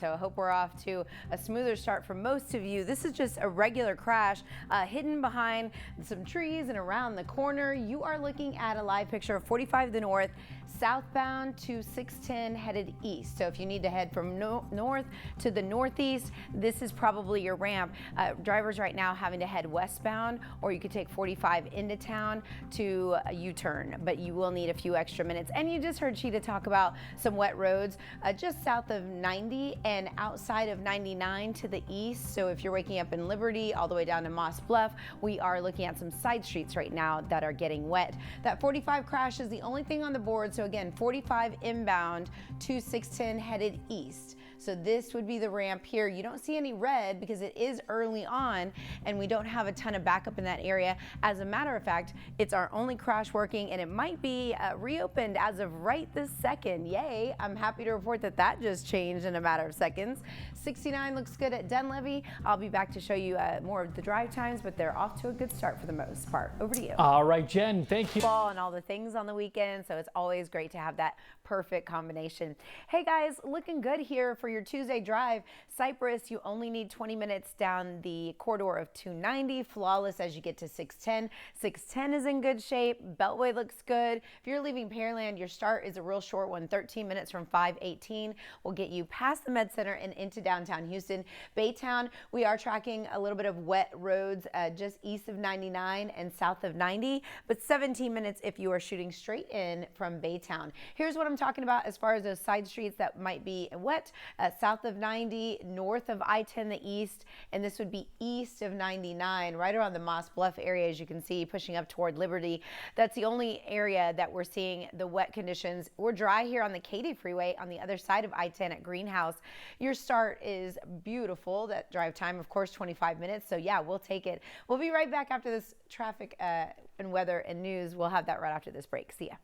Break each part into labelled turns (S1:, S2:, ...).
S1: So I hope we're off to a smoother start for most of you. This is just a regular crash hidden behind some trees and around the corner. You are looking at a live picture of 45 to the north, southbound to 610 headed east. So if you need to head from north to the northeast, this is probably your ramp. Drivers right now having to head westbound, or you could take 45 into town to a U-turn, but you will need a few extra minutes. And you just heard Cheetah talk about some wet roads just south of 90 and outside of 99 to the east. So if you're waking up in Liberty all the way down to Moss Bluff, we are looking at some side streets right now that are getting wet. That 45 crash is the only thing on the board. So again, 45 inbound to 610 headed east. So this would be the ramp here. You don't see any red because it is early on and we don't have a ton of backup in that area. As a matter of fact, it's our only crash working and it might be reopened as of right this second. Yay, I'm happy to report that that just changed in a matter of seconds. 69 looks good at Dunleavy. I'll be back to show you more of the drive times, but they're off to a good start for the most part. Over to you.
S2: All right, Jen, thank you.
S1: Ball and all the things on the weekend, so it's always great to have that perfect combination. Hey guys, looking good here for your Tuesday drive. Cypress, you only need 20 minutes down the corridor of 290. Flawless as you get to 610. 610 is in good shape. Beltway looks good. If you're leaving Pearland, your start is a real short one. 13 minutes from 518 will get you past the Med Center and into downtown Houston. Baytown, we are tracking a little bit of wet roads just east of 99 and south of 90, but 17 minutes if you are shooting straight in from Baytown. Here's what I'm talking about as far as those side streets that might be wet. South of 90, north of I-10 the east, and this would be east of 99, right around the Moss Bluff area, as you can see, pushing up toward Liberty. That's the only area that we're seeing the wet conditions. We're dry here on the Katy Freeway on the other side of I-10 at Greenhouse. Your start is beautiful. That drive time, of course, 25 minutes. So yeah, we'll take it. We'll be right back after this traffic and weather and news. We'll have that right after this break. See ya.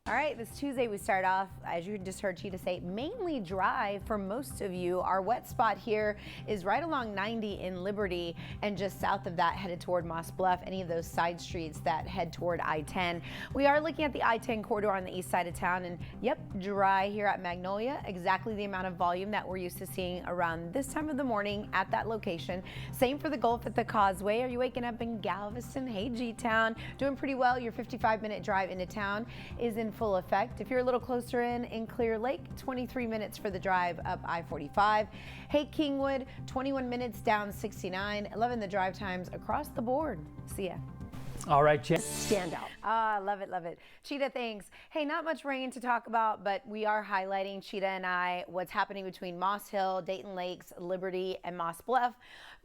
S1: All right, this Tuesday we start off, as you just heard Cheetah say, mainly dry for most of you. Our wet spot here is right along 90 in Liberty and just south of that headed toward Moss Bluff, any of those side streets that head toward I-10. We are looking at the I-10 corridor on the east side of town and yep, dry here at Magnolia, exactly the amount of volume that we're used to seeing around this time of the morning at that location. Same for the Gulf at the Causeway. Are you waking up in Galveston? Hey, G-Town, doing pretty well. Your 55-minute drive into town is in full effect. If you're a little closer in Clear Lake, 23 minutes for the drive up I-45. Hey, Kingwood, 21 minutes down 69. 11 the drive times across the board. See ya.
S2: All right, Jen.
S1: Stand out. Ah, love it, love it. Cheetah, thanks. Hey, not much rain to talk about, but we are highlighting, Cheetah and I, what's happening between Moss Hill, Dayton Lakes, Liberty, and Moss Bluff.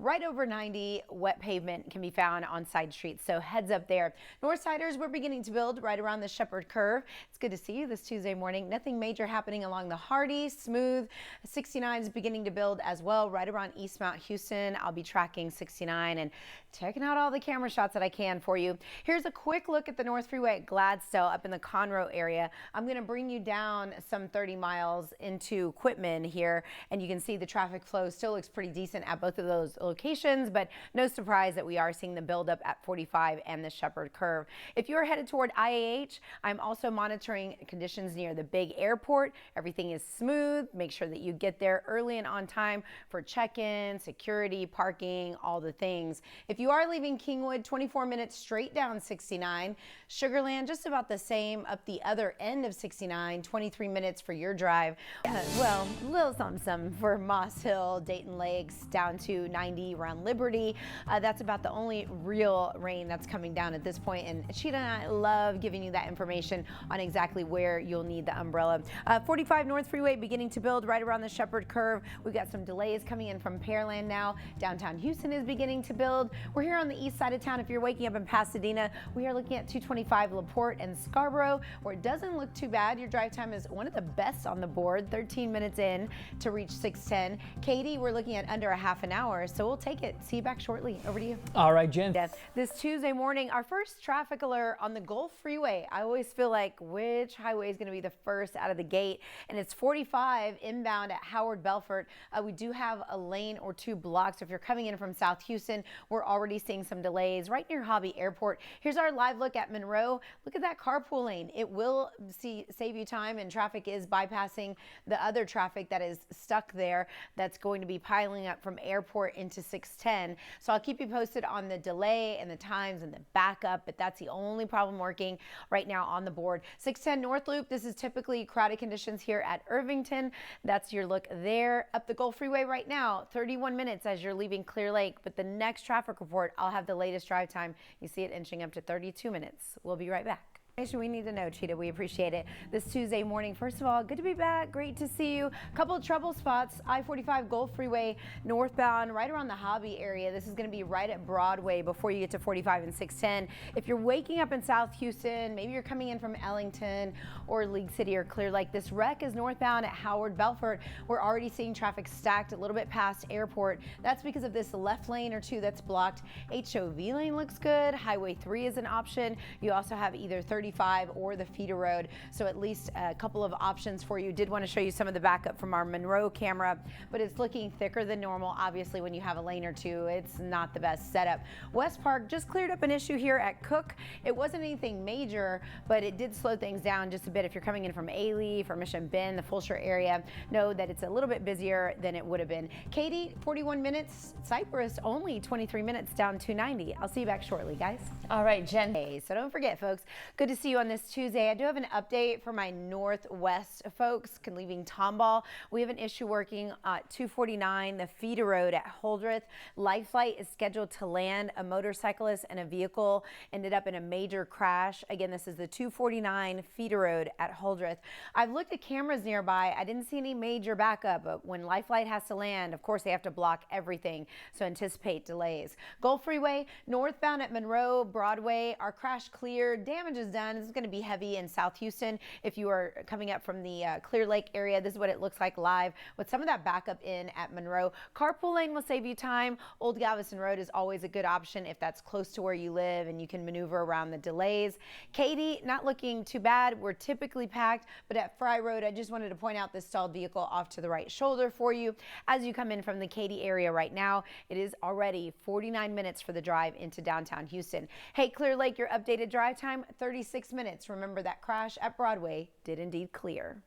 S1: Right over 90, wet pavement can be found on side streets, so heads up there. Northsiders, we're beginning to build right around the Shepherd Curve. It's good to see you this Tuesday morning. Nothing major happening along the Hardy, smooth. 69 is beginning to build as well, right around East Mount Houston. I'll be tracking 69 and checking out all the camera shots that I can for you. Here's a quick look at the North Freeway at Gladstone up in the Conroe area. I'm going to bring you down some 30 miles into Quitman here, and you can see the traffic flow still looks pretty decent at both of those locations, but no surprise that we are seeing the buildup at 45 and the Shepherd Curve. If you're headed toward IAH, I'm also monitoring conditions near the big airport. Everything is smooth. Make sure that you get there early and on time for check-in, security, parking, all the things. If you are leaving Kingwood, 24 minutes straight down 69. Sugarland, just about the same up the other end of 69, 23 minutes for your drive. Well, a little something for Moss Hill, Dayton Lakes, down to 90 around Liberty. That's about the only real rain that's coming down at this point, and Cheetah and I love giving you that information on exactly where you'll need the umbrella. 45 North Freeway beginning to build right around the Shepherd Curve. We've got some delays coming in from Pearland now. Downtown Houston is beginning to build. We're here on the east side of town. If you're waking up in Pasadena, we are looking at 225 LaPorte and Scarborough, where it doesn't look too bad. Your drive time is one of the best on the board, 13 minutes in to reach 610. Katy, we're looking at under a half an hour, so we'll take it. See you back shortly. Over to you.
S2: All right, Jen.
S1: This Tuesday morning, our first traffic alert on the Gulf Freeway. I always feel like which highway is going to be the first out of the gate, and it's 45 inbound at Howard Belfort. We do have a lane or two blocked, so if you're coming in from South Houston, we're already seeing some delays right near Hobby Airport. airport. Here's our live look at Monroe. Look at that carpool lane. It will save you time, and traffic is bypassing the other traffic that is stuck there that's going to be piling up from airport into 610. So I'll keep you posted on the delay and the times and the backup, but that's the only problem working right now on the board. 610 North Loop, this is typically crowded conditions here at Irvington. That's your look there. Up the Gulf Freeway right now, 31 minutes as you're leaving Clear Lake, but the next traffic report, I'll have the latest drive time. You see it inching up to 32 minutes. We'll be right back. We need to know, Cheetah. We appreciate it. This Tuesday morning, first of all, good to be back. Great to see you. A couple of trouble spots. I-45 Gulf Freeway northbound, right around the Hobby area. This is going to be right at Broadway before you get to 45 and 610. If you're waking up in South Houston, maybe you're coming in from Ellington or League City or Clear Lake, this wreck is northbound at Howard Belfort. We're already seeing traffic stacked a little bit past airport. That's because of this left lane or two that's blocked. HOV lane looks good. Highway 3 is an option. You also have either 35 or the feeder road, so at least a couple of options for you. Did want to show you some of the backup from our Monroe camera, but it's looking thicker than normal. Obviously, when you have a lane or two, it's not the best setup. West Park just cleared up an issue here at Cook. It wasn't anything major, but it did slow things down just a bit. If you're coming in from Alief or Mission Bend, the Fulshire area, know that it's a little bit busier than it would have been. Katie, 41 minutes. Cypress, only 23 minutes down 290. I'll see you back shortly, guys.
S3: All right, Jen.
S1: Hey, so don't forget, folks, good to see you on this Tuesday. I do have an update for my northwest folks leaving Tomball. We have an issue working at 249, the feeder road at Holdreth. Life Flight is scheduled to land. A motorcyclist and a vehicle ended up in a major crash. Again, this is the 249 feeder road at Holdreth. I've looked at cameras nearby. I didn't see any major backup, but when Life Flight has to land, of course, they have to block everything, so anticipate delays. Gulf Freeway northbound at Monroe, Broadway, our crash cleared. Damage is done. This is going to be heavy in South Houston. If you are coming up from the Clear Lake area, this is what it looks like live with some of that backup in at Monroe. Carpool lane will save you time. Old Galveston Road is always a good option if that's close to where you live and you can maneuver around the delays. Katy, not looking too bad. We're typically packed, but at Fry Road, I just wanted to point out this stalled vehicle off to the right shoulder for you. As you come in from the Katy area right now, it is already 49 minutes for the drive into downtown Houston. Hey, Clear Lake, your updated drive time, 36 minutes. Remember that crash at Broadway did indeed clear.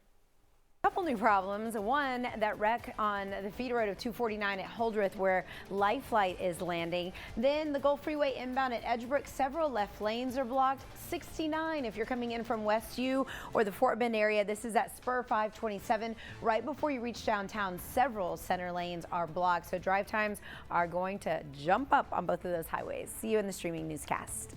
S1: Couple new problems. One, that wreck on the feeder road of 249 at Holdreth where Life Flight is landing. Then the Gulf Freeway inbound at Edgebrook, several left lanes are blocked. 69 if you're coming in from West U or the Fort Bend area. This is at Spur 527. Right before you reach downtown, several center lanes are blocked. So drive times are going to jump up on both of those highways. See you in the streaming newscast.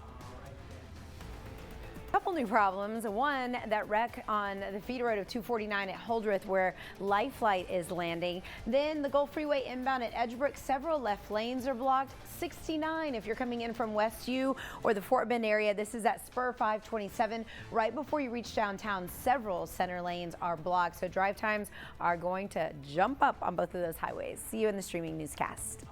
S1: Couple new problems. One, that wreck on the feeder road of 249 at Holdreth where Life Flight is landing. Then the Gulf Freeway inbound at Edgebrook, several left lanes are blocked. 69 if you're coming in from West U or the Fort Bend area. This is at Spur 527. Right before you reach downtown, several center lanes are blocked. So drive times are going to jump up on both of those highways. See you in the streaming newscast.